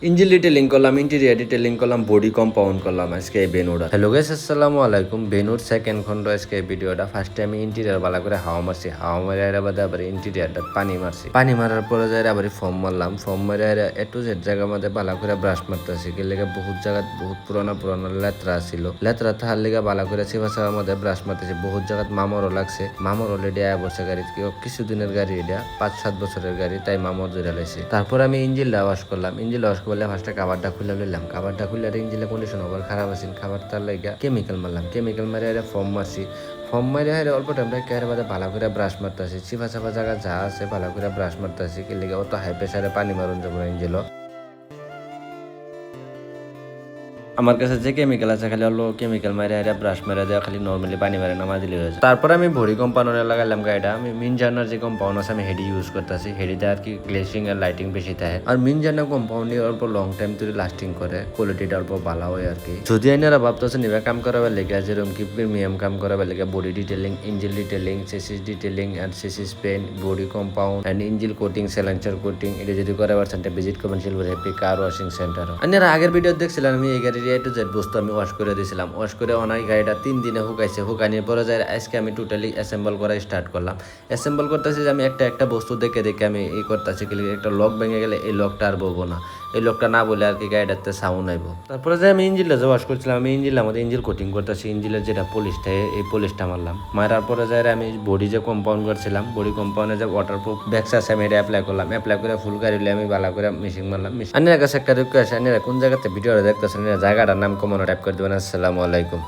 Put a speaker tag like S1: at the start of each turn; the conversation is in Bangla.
S1: ইঞ্জিন ডিটেলিং করলাম, ইন্টেরিয়ার ডিটেলিং করলাম, বডি কম্পাউন্ড করলাম আজকে এই বেনুটা। হ্যালো গাইস, আসসালামু আলাইকুম। বেনুর সেকেন্ড খন্ড আজকে এই ভিডিওটা। ফার্স্টে আমি ইন্টেরিয়ার ভালো করে হাওয়া মারছি, হাওয়া মারে বাদে আবার ইন্টেরিয়ারটা পানি মারছি, পানি মারার পরে যাই আবার ফর্ম মারলাম, ফর্ম মারে এ টু জেড জায়গার মধ্যে ভালো করে ব্রাশ মারতেছি। কি লেগে বহুত জায়গা বহুত পুরানা পুরানা লেত্রা ছিল, লেত্রা তাহার লেগে ভালো করে চিবাচাবার মধ্যে ব্রাশ মারতেছি। বহুত জায়গাত মামরও লাগছে, মামর অলরেডি আয়া বসে গাড়ি, কিছুদিনের গাড়ি, এটা 5-7 বছরের গাড়ি, তাই মামর ধরে লাইছে। তারপর আমি ইঞ্জিনটা ওয়াশ করলাম, ইঞ্জিন ওয়াশ করলে ফার্স্টে কাভারটা খুলে লইলাম, কাভারটা খুলে ইঞ্জিনের কন্ডিশন ওভার খারাপ আছে, খাবার তার লাগে কেমিক্যাল মারলাম, কেমিক্যাল মারে ফর্ম মারছি, ফর্ম মারে অল্প টাইম কেয়ার বাদে ভালো করে ব্রাশ মারতেছি। চিপা চাপা জায়গা যা আছে ভালো করে ব্রাশ মারতেছি। কি লেগে অত হাই প্রেসারে পানি মারুন যাবো ইঞ্জিনও। আমার কাছে যে কেমিক্যাল আছে খালি অল্প কেমিক্যাল মারে ব্রাশ মেরে দেওয়া, খালি নর্মালি পানি মারে নামা দিলে হয়েছে। তারপরে আমি ভরি কম্পাউন্ডে লাগাইলাম গাড়িটা। আমি মিনজার্নার যে কম্পাউন্ড আছে আমি হেডি ইউজ করতেছি, হেডিতে আর কি গ্লেসিং আর লাইটিং বেশি থাকে। আর মিনজার্নার কম্পাউন্ডে অল্প লং টাইম ধরে লাস্টিং করে, কোয়ালিটিটা অল্প ভালো হয় আর কি। যদি আপনারা ভাবতেছেন এবার কাম করাবার লেগে, যেরকম কি প্রিমিয়াম কাম করাবার লেগে, body detailing, engine detailing, chassis detailing আর chassis paint, body compound and engine coating, silencer coating, এটা যদি করাবার সেন্টার ভিজিট করবেন silver happy car washing center. আপনারা আগের ভিডিও দেখছিলেন আমি এই গাড়ির এ টু জেড বস্তু আমি ওয়াশ করে দিয়েছিলাম, ওয়াশ করে অনেক গাড়িটা 3 দিনে হুকাইছে, হুকানির পরে যায় আজকে আমি টোটালি অ্যাসেম্বল করা স্টার্ট করলাম। অ্যাসেম্বল করতেছি যে আমি একটা একটা বস্তু দেখে দেখে আমি এই করতেছি। একটা লক ভেঙে গেলে এই লকটা আর বলবো না, এই লকটা না বলে আর কি গাড়িটাতে সাউন্ড আইব। তারপরে যে আমি ইঞ্জিনটা যে ওয়াশ করছিলাম, আমি ইঞ্জিন আমাদের ইঞ্জিন কোটিং করতেছি, ইঞ্জিনের যেটা পলিশটা এই পলিশটা মারলাম, মারার পরে যায় আমি বডি যে কম্পাউন্ড করছিলাম, বডি কম্পাউন্ডে যে ওয়াটারপ্রুফ ব্যাগস আছে আমি এটা অ্যাপ্লাই করলাম, অ্যাপ্লাই করে ফুল গাড়ি আমি ভালো করে মেশিন মারলাম। আপনার কাছে একটা রিকোয়েস্ট, আপনারা কোন জায়গাতে ভিডিওটা দেখতেছেন জায়গাটার নাম কমানো টাইপ করে দেবেন। আসসালামু আলাইকুম।